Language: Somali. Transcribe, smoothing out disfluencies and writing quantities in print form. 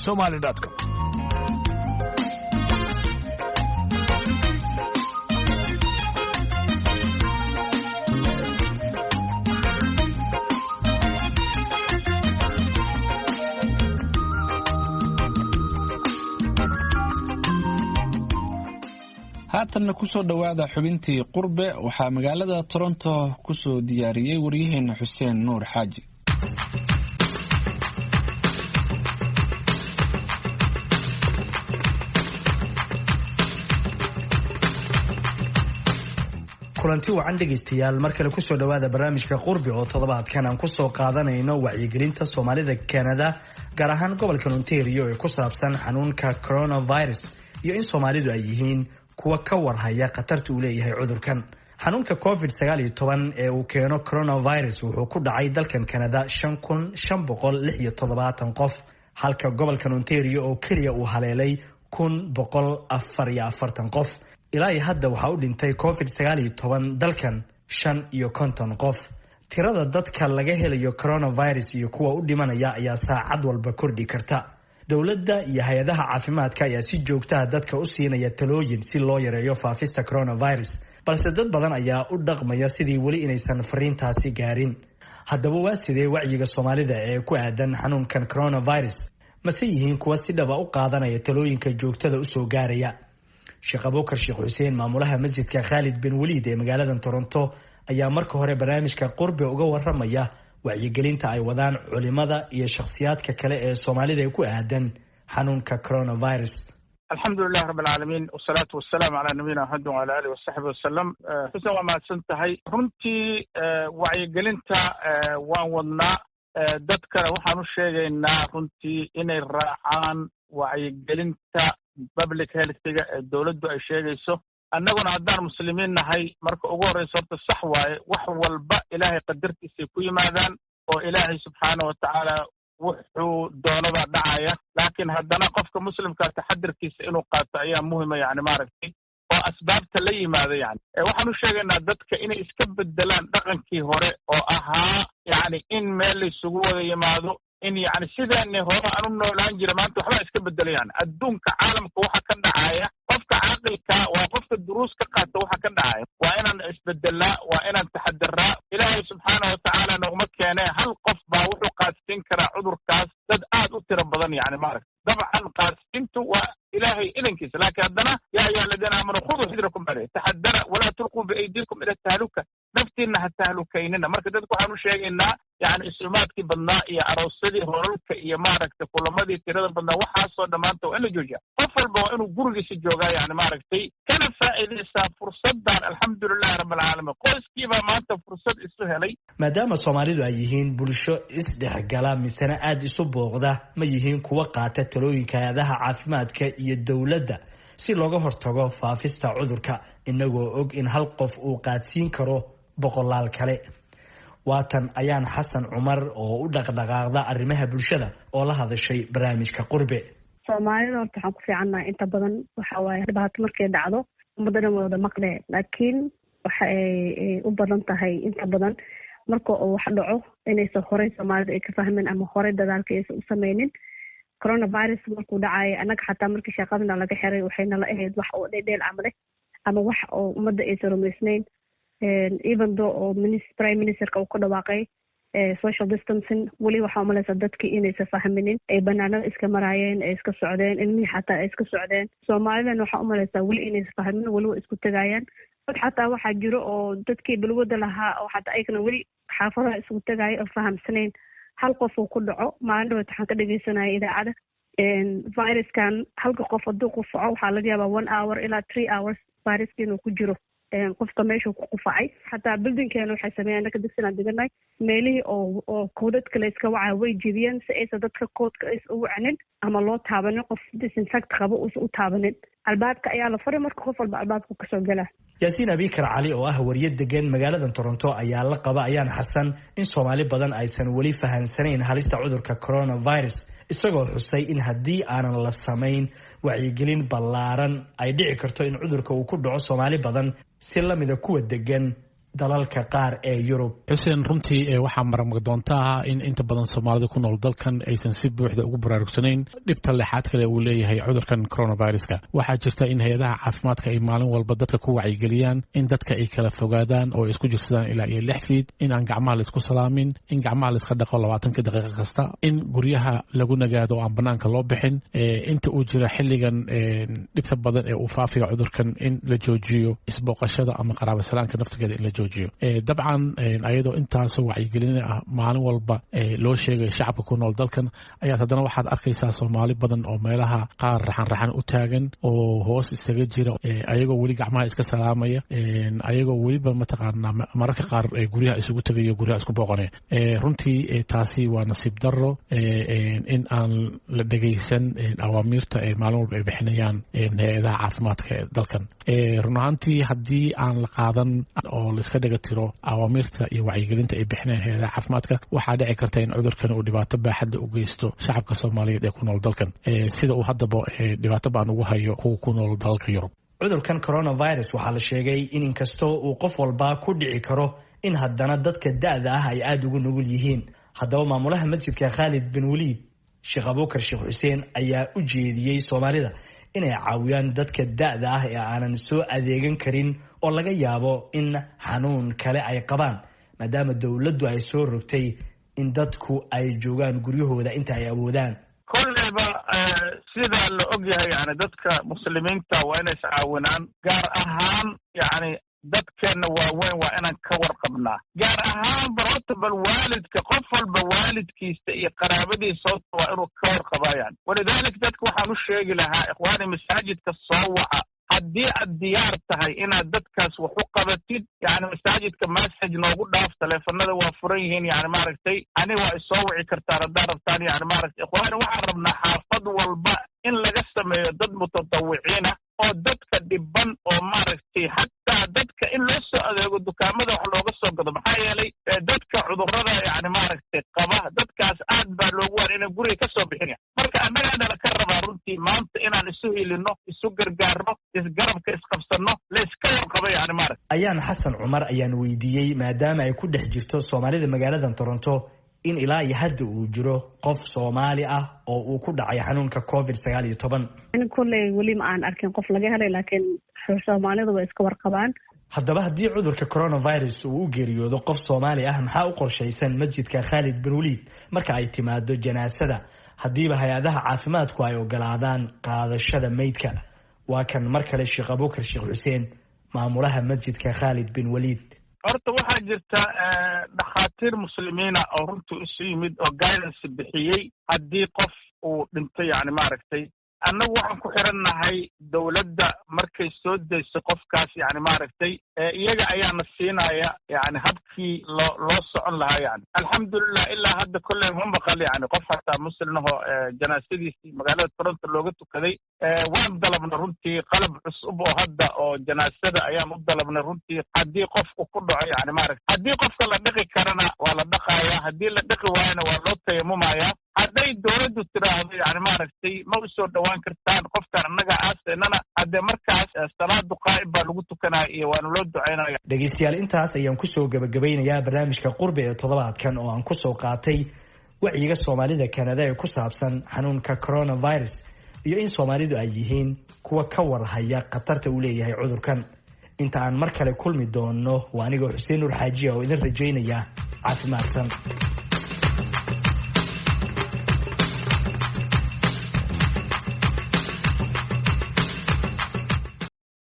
somali.com. haatanna ku soo dhawaada xubintii qurbe waxaa magaalada Toronto ku soo diyaariyay waryaheena Xuseen Nuur Xaaji. kulanti wacan dhageystayaal mar kale ku soo dhawaada barnaamijka qurbe oo toddobaadkan aan ku soo qaadanayno wacyigelinta Soomaalida Canada gaar ahaan gobolka Ontario ee ku saabsan xanuunka coronavirus iyo in Soomaalidu ay yihiin kuwa ka warhaya khatarta uu leeyahay cudurkan. xanuunka COVID-19 ee uu keeno coronavirus wuxuu ku dhacay dalkan Canada 5,567 qof halka gobolka Ontario oo kaliya uu haleelay 1,144 qof. ilaa hadda waxa uu dhintay COVID-19 dalkan 55 qof. tirada dadka laga helayo coronavirus iyo kuwa u dhimanaya ayaa saacad walba kordhi karta. dowladda iyo hay'adaha caafimaadka ayaa si joogto ah dadka u siinaya talooyin si loo yareeyo faafista coronavirus, balse dad badan ayaa u dhaqmaya sidii weli inaysan fariintaasi gaarin. haddaba waa sidee wacyiga Soomaalida ee ku aadan xanuunkan coronavirus? mase yihiin kuwa si dhab ah u qaadanaya talooyinka joogtada u soo gaaraya? Sheekh Abuukar Sheekh Xuseen, maamulaha masjidka Khalid bin Waliid ee magaalada Toronto, ayaa marka hore barnaamijka qurbe uga waramaya wacyigelinta ay wadaan culimada iyo shakhsiyaadka kale ee Soomaalida ee ku aadan xanuunka coronavirus. alxamdulilah rabbil caalamiin wasalaatu wasalaamu calaa nabiyina Muhammad wa ala alihi wa sahbihi wasallam. xuseen waa mahadsantahay. runtii wacyigelinta waan wadnaa. dadkana waxaan u sheegaynaa runtii inay raacaan wacyigelinta public healthga ee dowladdu ay sheegayso. annaguna haddaan muslimiin nahay marka ugu horreysa horta sax waaye, wax walba ilaahay qadartiisay ku yimaadaan oo ilaahay subxaana wa tacaala wuxuu doonabaa dhacaya. laakiin haddana qofka muslimkaa taxadirkiisa inuu qaato ayaa muhima, yani maaragtay oo asbaabta la yimaada. yani waxaan u sheegaynaa dadka inay iska bedelaan dhaqankii hore oo ahaa yani in meel la isugu wada yimaado, in yani sidaani hore aan u noolaan jira maanta waxba iska bedelayaan. adduunka caalamka waxa ka dhacaya, qofka caaqilka waa qofka duruus ka qaata waxa ka dhacaya. waa inaan isbedelaa, waa inaan taxadiraa. ilaahay subxaana wa tacaala naguma keene hal qof baa wuxuu qaadsiin karaa cudurkaas dad aad u tiro badan. yani maaragta dabcan qaadsiintu waa ilaahay idankiisa, laakiin haddana yaa ayuha aladiina aamanuu khuduu xidrakum bale taxadara walaa tulquu biaydiikum ila tahluka. naftiina ha tahlukaynina. marka dadku waxaan u sheegaynaa yani isumaadkii badnaa iyo aroosadii holalka iyo maaragtay kulamadii tirada badnaa waxaasoo dhammaanta waa in la joojiya. qof walba waa inuu gurigiisa joogaa, yani maaragtay kana faa'iidaysaa fursaddan. alxamdulilahi rabbil caalamiin, qoyskiibaa maanta fursad isu helay. maadaama Soomaalidu ay yihiin bulsho isdhexgala misana aad isu booqda, ma yihiin kuwa qaata talooyinka hay'adaha caafimaadka iyo dowladda si looga hortago faafista cudurka, inagoo og in hal qof uu qaadsiin karo boqolaal kale. waatan ayaan Xasan Cumar oo u dhaqdhaqaaqda arrimaha bulshada oo la hadashay barnaamijka qurbe. Soomaalida horta waxaan ku fiicannahay inta badan waxa waaye dhibaato markay dhacdo ummadana wada maqle, laakiin waxa ay u badan tahay inta badan marka uu wax dhaco inaysan horey Soomaalida ay ka fahmin ama horey dadaalka aysan u sameynin. coronavirus markuu dhacay anaga xataa markii shaqadana laga xiray waxayna la ahayd wax oo dheel amale ama wax oo ummadda aysan rumaysnayn. even though oo prime ministerka uu ku dhawaaqay social distancing, weli waxaa umalaysa dadkii inaysan fahminin, ay banaanada iska maraayeen, ay iska socdeen, ilmihii xataa ay iska socdeen. Soomaalidana waxaa umalaysaa weli inaysan fahmin, weli waa isku tegayaan. dad xataa waxaa jiro oo dadkii balwada lahaa oo xataa ayagana weli xaafadaha isugu tegaya oo fahamsanayn. hal qof uu ku dhaco maalin dhaweed waxaan ka dhegeysanaya idaacada viruskan halka qof hadduu qufaco waxaa laga yaabaa 1 hour ilaa 3 hours viruska inuu ku jiro qofka meeshuu ku qufacay. xataa buildingkeena waxay sameeyaan dadka degsanaan deganay meelihii oo koodadka la iska wacaa way jebiyeen si aysan dadka koodka aysan u wacnin ama loo taabanin, qof disinfect qabo uusan u taabanin. albaabka ayaa la furay marka qof walba albaabku kasoo gala. Yaasiin Abikar Cali oo ah wariye degan magaalada Toronto ayaa la qaba ayaan Xasan in Soomaali badan aysan weli fahansanayn halista cudurka coronavirus, isagoo xusay in haddii aanan la samayn wacyigelin ballaaran ay dhici karto in cudurka uu ku dhaco Soomaali badan si lamida kuwa degan dalalka qaar ee Yurub. xuseen runtii waxaa marmag doontaa in inta badan Soomaalida ku nool dalkan aysan si buuxda ugu baraarugsanayn dhibta leexaad kale uu leeyahay cudurkan coronavirus-ka. waxaa jirta in hay'adaha caafimaadka ay maalin walba dadka ku wacyigeliyaan in dadka ay kala fogaadaan oo isku jirsadaan ilaa iyo 6 feet, in aan gacmaha la isku salaamin, in gacmaha la iska dhaqo 20 daqiiqo kasta, in guryaha lagu nagaado oo aan banaanka loo bixin. inta uu jira xilligan dhibta badan ee uu faafiyo cudurkan in la joojiyo isbooqashada ama qaraabo salaanka naftigeeda in la joojiyo. dabcan ayadoo intaasoo wacyigelin ah maalin walba loo sheegay shacabka ku nool dalkan ayaa haddana waxaad arkaysaa Soomaali badan oo meelaha qaar raxan u taagan oo hoos isaga jira, ayagoo weli gacmaha iska salaamaya, ayagoo weliba mataqaanaa mararka qaar guryaha isugu tagayo, guryaha isku booqanaya. runtii taasi waa nasiib darro in aan la dhegaysan awaamiirta ee maalin walba ay bixinayaan hay'adaha caafimaadka ee dalkan. run ahaantii haddii aan la qaadan oo la iska dhiga tiro awaamiirta iyo wacyigelinta ay bixinayaan hay'adaha caafimaadka, waxaa dhici karta in cudurkan uu dhibaato baaxadda u geysto shacabka Soomaaliyeed ee ku nool dalkan, sida uu haddaba dhibaato baan ugu hayo kuwa ku nool dalalka Yurub. cudurkan coronavirus waxaa la sheegay in inkastoo uu qof walba ku dhici karo, in haddana dadka da'da ah ay aada ugu nugul yihiin. haddaba maamulaha masjidka Khalid bin Waliid, Sheekh Abuukar Sheekh Xuseen, ayaa u jeediyey Soomaalida inay caawiyaan dadka da'da ah ee aanan soo adeegan karin oo laga yaabo in xanuun kale ay qabaan, maadaama dowladdu ay soo rogtay in dadku ay joogaan guryahooda inta ay awoodaan. kolleyba sida la ogyahay yani dadka muslimiinta waa inay iscaawinaan, gaar ahaan yani dadkeena waaweyn waa inaan ka warqabnaa, gaar ahaan barota bal waalidka, qof walba waalidkiisa iyo qaraabadiisa waa inuu ka warqabayaan. walidaalika dadka waxaan u sheegi lahaa ikhwaani, masaajidka soo waca haddii aad diyaar tahay inaad dadkaas wax u qabatid. yani masaajidka message noogu dhaaf, taleefanada waa furan yihiin, yani maaragtay ani waa isoo wici kartaan haddaad rabtaan. yani maaragtay ikhwaani, waxaan rabnaa xaafad walba in laga sameeyo dad mutatawiciina oo dadka dhiban oo maaragtay xataa dadka in loo soo adeego dukaamada wax looga soo gado. maxaa yeelay dadka cudurrada yani maaragtay qaba, dadkaas aad baa loogu waan inay guriga ka soo bixinaya. marka annagaana la ka rabaa runtii maanta inaan isu hilino, isu gargaarno, isgarabka isqabsanno, la iska warqabo yani maaragtay. Ayaan Xasan Cumar ayaan weydiiyey, maadaama ay ku dhex jirto Soomaalida magaaladan Toronto, in ilaa iyo hadda uu jiro qof Soomaali ah oo uu ku dhacay xanuunka COVID-19. kulley weli ma aan arkin qof laga helay, laakiin Soomaalidu way iska warqabaan. haddaba haddii cudurka coronavirus uu u geeriyoodo qof Soomaali ah, maxaa u qorshaysan masjidka Khalid bin Waliid marka ay timaado janaasada, haddiiba hay-adaha caafimaadku ay ogolaadaan qaadashada meydka? waa kan mar kale Sheekh Abuukar Sheekh Xuseen, maamulaha masjidka Khalid bin Waliid. horta waxaa jirta dhakhaatiir muslimiina oo runtii isu yimid oo guidance bixiyey haddii qof uu dhintay yani maaragtay. annagu waxaan ku xirannahay dowladda markay soo dayso qofkaas yani maaragtay, iyaga ayaana siinaya yani habkii loo socon lahaa. yani alxamdulilah ilaa hadda kolley ma maqal yani qof hataa muslimahoo janaasadiisii magaalada Toronto looga tukaday. waan dalabna runtii qalab cusub oo hadda oo janaasada ayaan u dalabnay runtii, haddii qofku ku dhaco yani maaragtay. haddii qofka la dhaqi karana waa la dhaqayaa, haddii la dhaqi waayana waa loo tayamumaya. hadday dowladdu tiraahdo yani maaragtay ma u soo dhowaan kartaan qofkaan annaga aaseennana, haddee markaas salaadu qaa'ib baa lagu tukanaya iyo waana loo ducaynaya. dhegaystayaal, intaas ayaan kusoo gabagabeynayaa barnaamijka Qurbe ee toddobaadkan oo aan kusoo qaatay wacyiga Soomaalida Kanada ee ku saabsan xanuunka coronavirus iyo in Soomaalidu ay yihiin kuwa ka warhaya khatarta uu leeyahay cudurkan. inta aan mar kale kulmi doono, waa anigoo Xuseen Nuur Xaaji oo idin rajaynaya caafimaadsan.